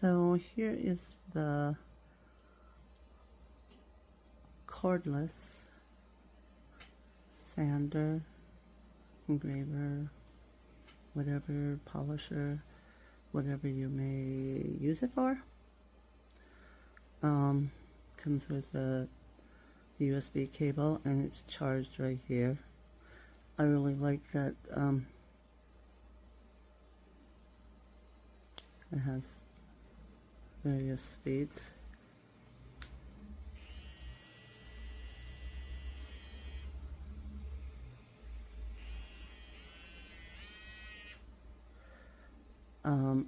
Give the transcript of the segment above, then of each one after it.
So here is the cordless sander, engraver, whatever, polisher, whatever you may use it for. Comes with a USB cable and it's charged right here. I really like that it has various speeds.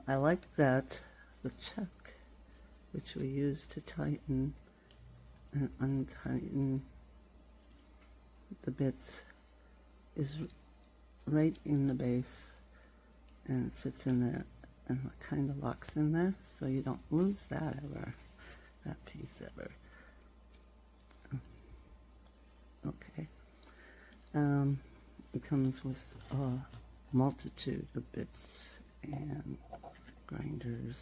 I like that the chuck, which we use to tighten and untighten the bits, is right in the base, and it sits in there and it kind of locks in there, so you don't lose that piece ever. Okay. It comes with a multitude of bits and grinders.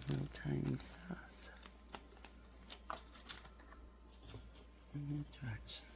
Little tiny saws in the direction.